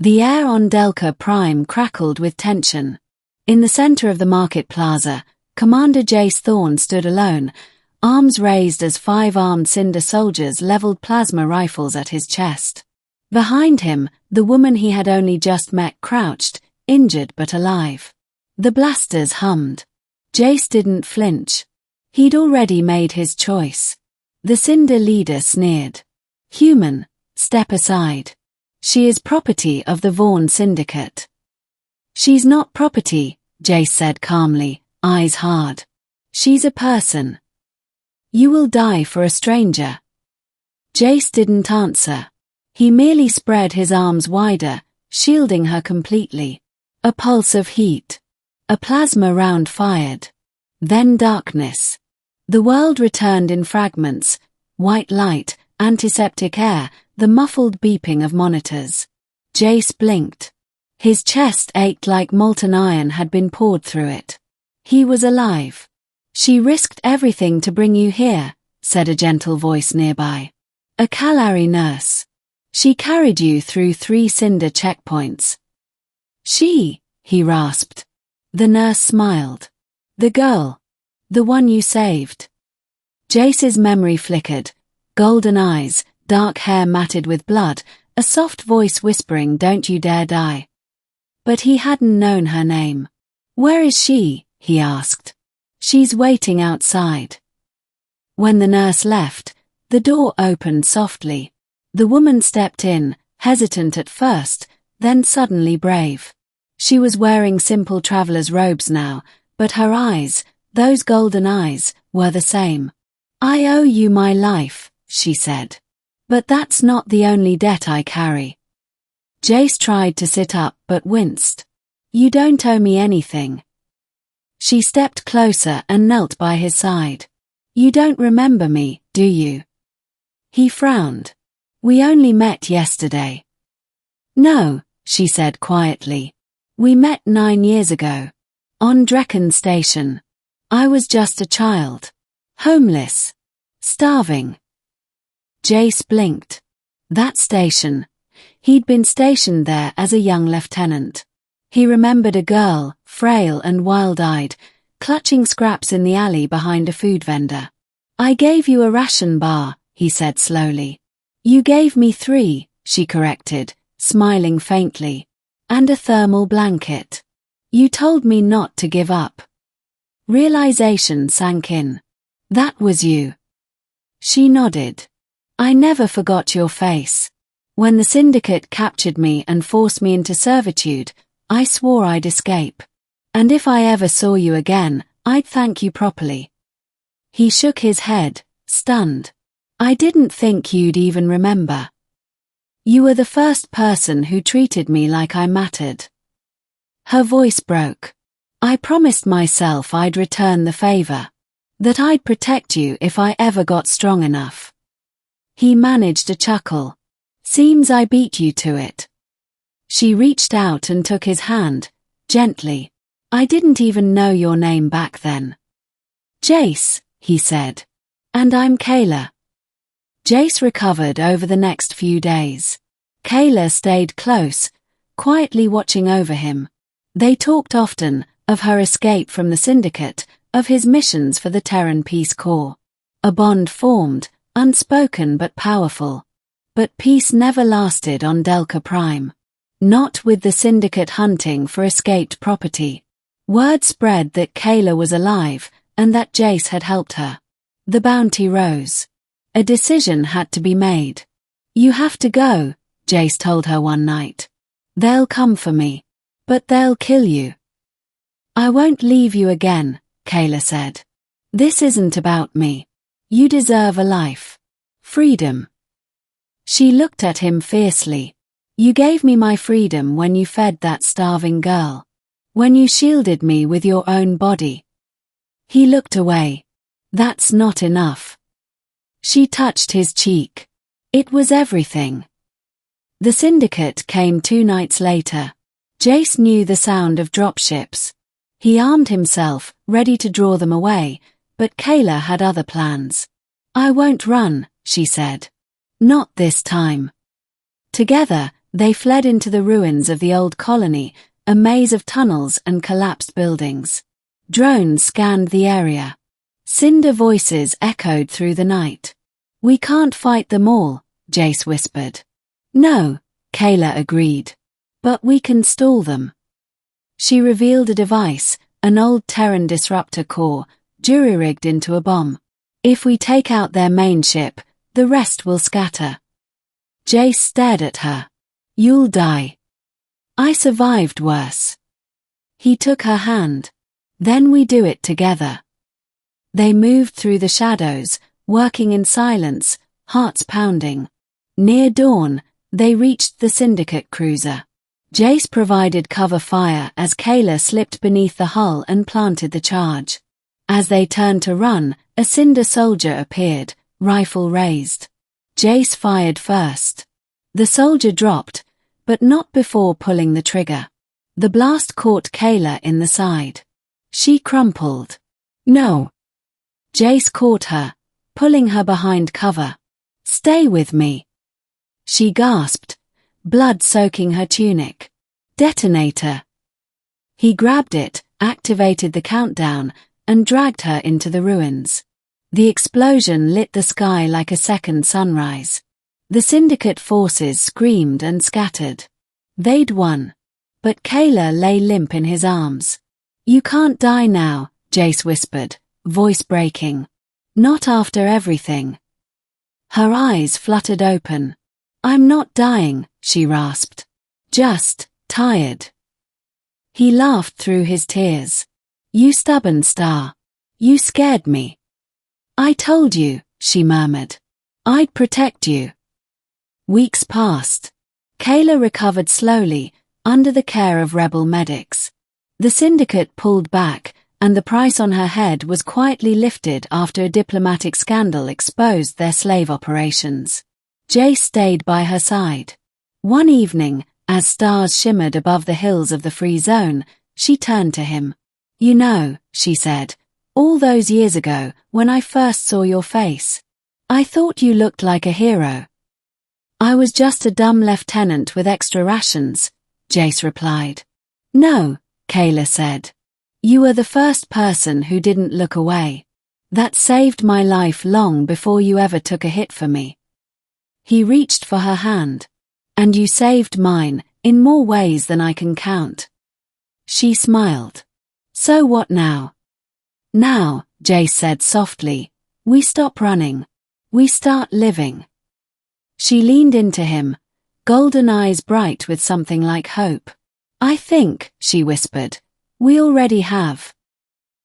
The air on Delca Prime crackled with tension. In the center of the market plaza, Commander Jace Thorne stood alone, arms raised as 5 armed Cinder soldiers leveled plasma rifles at his chest. Behind him, the woman he had only just met crouched, injured but alive. The blasters hummed. Jace didn't flinch. He'd already made his choice. The Cinder leader sneered. "Human, step aside. She is property of the Vaughn Syndicate." "She's not property," Jace said calmly, eyes hard. "She's a person. You will die for a stranger." Jace didn't answer. He merely spread his arms wider, shielding her completely. A pulse of heat. A plasma round fired. Then darkness. The world returned in fragments, white light, antiseptic air, the muffled beeping of monitors. Jace blinked. His chest ached like molten iron had been poured through it. He was alive. "She risked everything to bring you here," said a gentle voice nearby. "A Kalari nurse. She carried you through 3 Cinder checkpoints." "She," he rasped. The nurse smiled. "The girl. The one you saved." Jace's memory flickered. Golden eyes, dark hair matted with blood, a soft voice whispering, "Don't you dare die." But he hadn't known her name. "Where is she?" he asked. "She's waiting outside." When the nurse left, the door opened softly. The woman stepped in, hesitant at first, then suddenly brave. She was wearing simple traveler's robes now, but her eyes, those golden eyes, were the same. "I owe you my life," she said. "But that's not the only debt I carry." Jace tried to sit up but winced. "You don't owe me anything." She stepped closer and knelt by his side. "You don't remember me, do you?" He frowned. "We only met yesterday." "No," she said quietly. "We met 9 years ago. On Drekken Station. I was just a child. Homeless. Starving." Jace blinked. That station. He'd been stationed there as a young lieutenant. He remembered a girl, frail and wild-eyed, clutching scraps in the alley behind a food vendor. "I gave you a ration bar," he said slowly. "You gave me 3, she corrected, smiling faintly. "And a thermal blanket. You told me not to give up." Realization sank in. "That was you." She nodded. "I never forgot your face. When the Syndicate captured me and forced me into servitude, I swore I'd escape. And if I ever saw you again, I'd thank you properly." He shook his head, stunned. "I didn't think you'd even remember. You were the first person who treated me like I mattered." Her voice broke. "I promised myself I'd return the favor. That I'd protect you if I ever got strong enough." He managed a chuckle. "Seems I beat you to it." She reached out and took his hand, gently. "I didn't even know your name back then." "Jace," he said. "And I'm Kayla." Jace recovered over the next few days. Kayla stayed close, quietly watching over him. They talked often, of her escape from the Syndicate, of his missions for the Terran Peace Corps. A bond formed, unspoken but powerful. But peace never lasted on Delca Prime. Not with the Syndicate hunting for escaped property. Word spread that Kayla was alive, and that Jace had helped her. The bounty rose. A decision had to be made. "You have to go," Jace told her one night. "They'll come for me. But they'll kill you." "I won't leave you again," Kayla said. "This isn't about me. You deserve a life. Freedom." She looked at him fiercely. "You gave me my freedom when you fed that starving girl. When you shielded me with your own body." He looked away. "That's not enough." She touched his cheek. "It was everything." The Syndicate came 2 nights later. Jace knew the sound of dropships. He armed himself, ready to draw them away, but Kayla had other plans. "I won't run," she said. "Not this time." Together, They fled into the ruins of the old colony, a maze of tunnels and collapsed buildings. Drones scanned the area. Cinder voices echoed through the night. "We can't fight them all," Jace whispered. "No," Kayla agreed. "But we can stall them." She revealed a device, an old Terran disruptor core, jury-rigged into a bomb. "If we take out their main ship, the rest will scatter." Jace stared at her. "You'll die." "I survived worse." He took her hand. "Then we do it together." They moved through the shadows, working in silence, hearts pounding. Near dawn, they reached the Syndicate cruiser. Jace provided cover fire as Kayla slipped beneath the hull and planted the charge. As they turned to run, a Cinder soldier appeared, rifle raised. Jace fired first. The soldier dropped, but not before pulling the trigger. The blast caught Kayla in the side. She crumpled. "No." Jace caught her, pulling her behind cover. "Stay with me." She gasped, blood soaking her tunic. "Detonator." He grabbed it, activated the countdown, and dragged her into the ruins. The explosion lit the sky like a second sunrise. The Syndicate forces screamed and scattered. They'd won. But Kayla lay limp in his arms. "You can't die now," Jace whispered, voice breaking. "Not after everything." Her eyes fluttered open. "I'm not dying," she rasped. "Just tired." He laughed through his tears. "You stubborn star. You scared me." "I told you," she murmured. "I'd protect you." Weeks passed. Kayla recovered slowly, under the care of rebel medics. The Syndicate pulled back, and the price on her head was quietly lifted after a diplomatic scandal exposed their slave operations. Jace stayed by her side. One evening, as stars shimmered above the hills of the Free Zone, she turned to him. "You know," she said, "all those years ago, when I first saw your face, I thought you looked like a hero." "I was just a dumb lieutenant with extra rations," Jace replied. "No," Kayla said. "You were the first person who didn't look away. That saved my life long before you ever took a hit for me." He reached for her hand. "And you saved mine, in more ways than I can count." She smiled. "So what now?" "Now," Jace said softly, "we stop running. We start living." She leaned into him, golden eyes bright with something like hope. "I think," she whispered, "we already have."